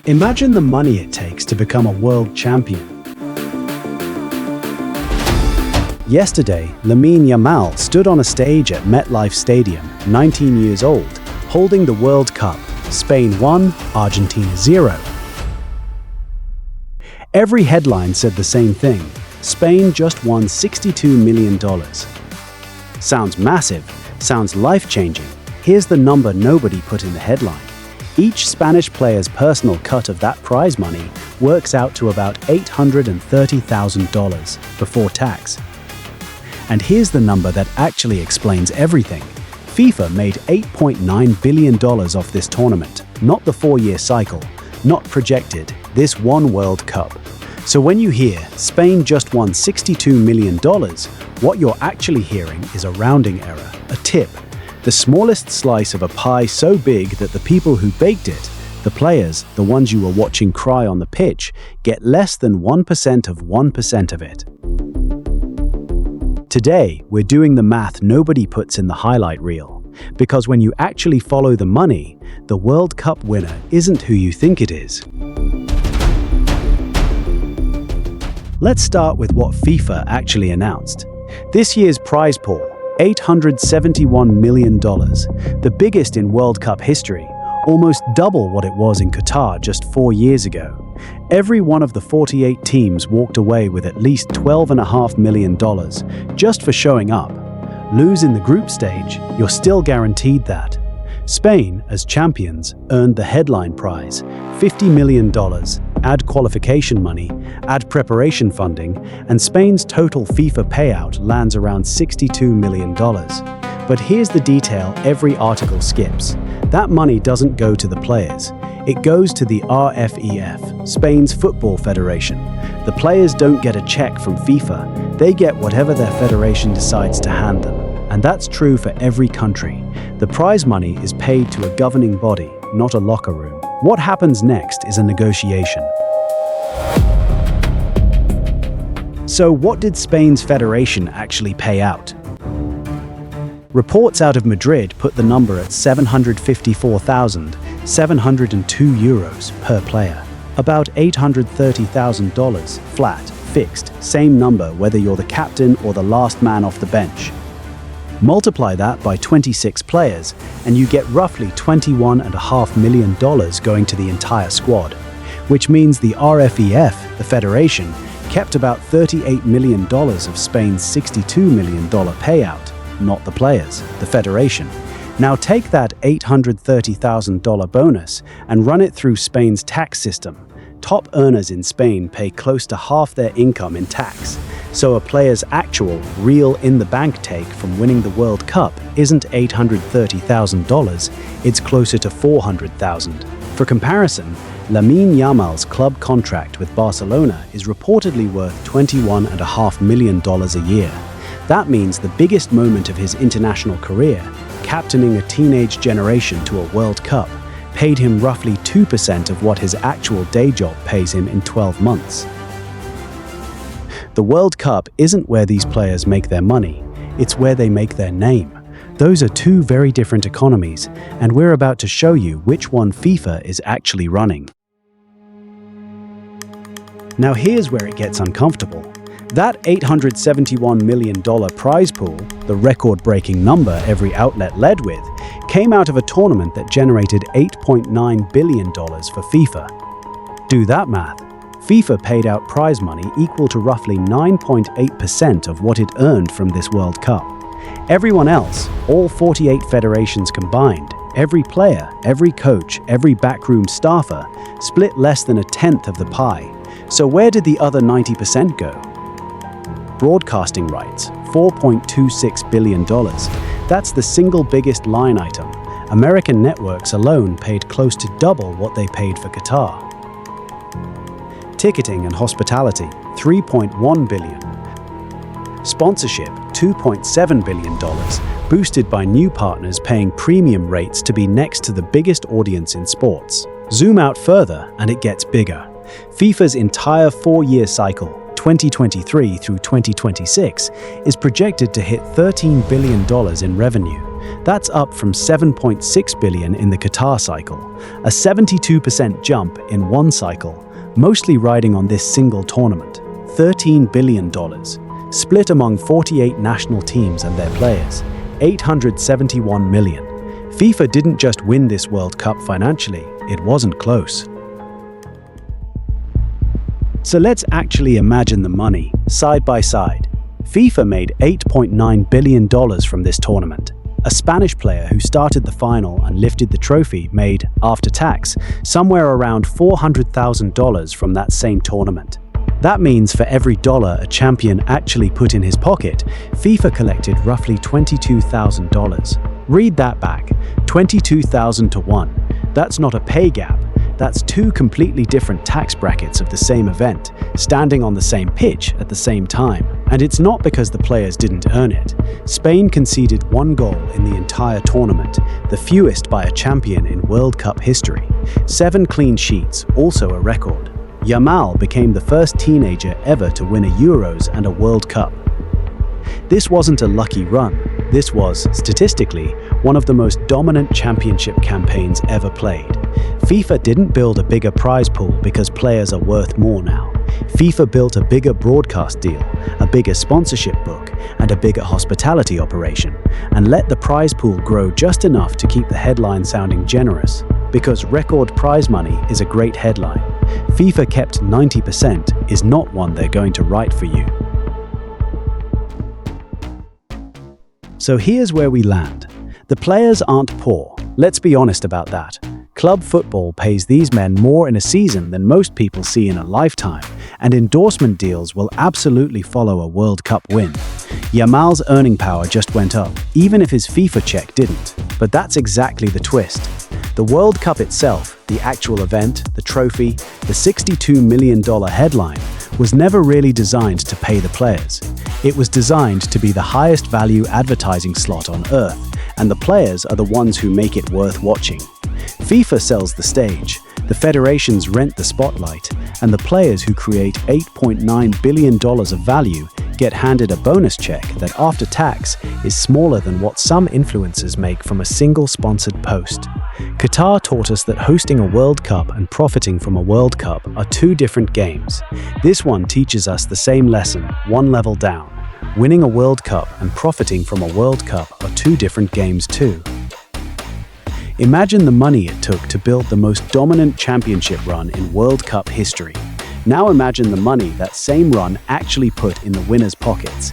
Imagine the money it takes to become a world champion. Yesterday, Lamine Yamal stood on a stage at MetLife Stadium, 19 years old, holding the World Cup. Spain 1, Argentina 0. Every headline said the same thing. Spain just won $62 million. Sounds massive, sounds life-changing. Here's the number nobody put in the headline. Each Spanish player's personal cut of that prize money works out to about $830,000 before tax. And here's the number that actually explains everything. FIFA made $8.9 billion off this tournament, not the 4-year cycle, not projected, this one World Cup. So when you hear Spain just won $62 million, what you're actually hearing is a rounding error, a tip, the smallest slice of a pie so big that the people who baked it, the players, the ones you were watching cry on the pitch, get less than 1% of 1% of it. Today, we're doing the math nobody puts in the highlight reel, because when you actually follow the money, the World Cup winner isn't who you think it is. Let's start with what FIFA actually announced. This year's prize pool, $871 million, the biggest in World Cup history, almost double what it was in Qatar just 4 years ago. Every one of the 48 teams walked away with at least $12.5 million just for showing up. Lose in the group stage, you're still guaranteed that. Spain, as champions, earned the headline prize, $50 million, add qualification money, add preparation funding, and Spain's total FIFA payout lands around $62 million. But here's the detail every article skips. That money doesn't go to the players. It goes to the RFEF, Spain's football federation. The players don't get a check from FIFA. They get whatever their federation decides to hand them. And that's true for every country. The prize money is paid to a governing body, not a locker room. What happens next is a negotiation. So what did Spain's federation actually pay out? Reports out of Madrid put the number at €754,702 per player. About $830,000, flat, fixed, same number whether you're the captain or the last man off the bench. Multiply that by 26 players, and you get roughly $21.5 million going to the entire squad, which means the RFEF, the federation, kept about $38 million of Spain's $62 million payout, not the players, the federation. Now take that $830,000 bonus and run it through Spain's tax system. Top earners in Spain pay close to half their income in tax. So a player's actual, real in-the-bank take from winning the World Cup isn't $830,000, it's closer to $400,000. For comparison, Lamine Yamal's club contract with Barcelona is reportedly worth $21.5 million a year. That means the biggest moment of his international career, captaining a teenage generation to a World Cup, paid him roughly 2% of what his actual day job pays him in 12 months. The World Cup isn't where these players make their money, it's where they make their name. Those are two very different economies, and we're about to show you which one FIFA is actually running. Now here's where it gets uncomfortable. That $871 million prize pool, the record-breaking number every outlet led with, came out of a tournament that generated $8.9 billion for FIFA. Do that math. FIFA paid out prize money equal to roughly 9.8% of what it earned from this World Cup. Everyone else, all 48 federations combined, every player, every coach, every backroom staffer, split less than a tenth of the pie. So where did the other 90% go? Broadcasting rights, $4.26 billion. That's the single biggest line item. American networks alone paid close to double what they paid for Qatar. Ticketing and hospitality, $3.1 billion. Sponsorship, $2.7 billion, boosted by new partners paying premium rates to be next to the biggest audience in sports. Zoom out further and it gets bigger. FIFA's entire 4-year cycle, 2023 through 2026, is projected to hit $13 billion in revenue. That's up from 7.6 billion in the Qatar cycle, a 72% jump in one cycle, mostly riding on this single tournament. $13 billion, split among 48 national teams and their players, 871 million. FIFA didn't just win this World Cup financially, it wasn't close. So let's actually imagine the money, side by side. FIFA made $8.9 billion from this tournament. A Spanish player who started the final and lifted the trophy made, after tax, somewhere around $400,000 from that same tournament. That means for every dollar a champion actually put in his pocket, FIFA collected roughly $22,000. Read that back, 22,000 to 1. That's not a pay gap. That's two completely different tax brackets of the same event, standing on the same pitch at the same time. And it's not because the players didn't earn it. Spain conceded 1 goal in the entire tournament, the fewest by a champion in World Cup history. 7 clean sheets, also a record. Yamal became the first teenager ever to win a Euros and a World Cup. This wasn't a lucky run. This was, statistically, one of the most dominant championship campaigns ever played. FIFA didn't build a bigger prize pool because players are worth more now. FIFA built a bigger broadcast deal, a bigger sponsorship book, and a bigger hospitality operation, and let the prize pool grow just enough to keep the headline sounding generous. Because record prize money is a great headline, FIFA kept 90% is not one they're going to write for you. So here's where we land. The players aren't poor. Let's be honest about that. Club football pays these men more in a season than most people see in a lifetime, and endorsement deals will absolutely follow a World Cup win. Yamal's earning power just went up, even if his FIFA check didn't. But that's exactly the twist. The World Cup itself, the actual event, the trophy, the $62 million headline, was never really designed to pay the players. It was designed to be the highest value advertising slot on earth, and the players are the ones who make it worth watching. FIFA sells the stage, the federations rent the spotlight, and the players who create $8.9 billion of value get handed a bonus check that after tax is smaller than what some influencers make from a single sponsored post. Qatar taught us that hosting a World Cup and profiting from a World Cup are two different games. This one teaches us the same lesson, one level down. Winning a World Cup and profiting from a World Cup are two different games too. Imagine the money it took to build the most dominant championship run in World Cup history. Now imagine the money that same run actually put in the winners' pockets.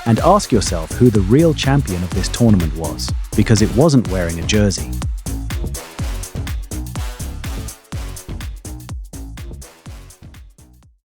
And ask yourself who the real champion of this tournament was, because it wasn't wearing a jersey.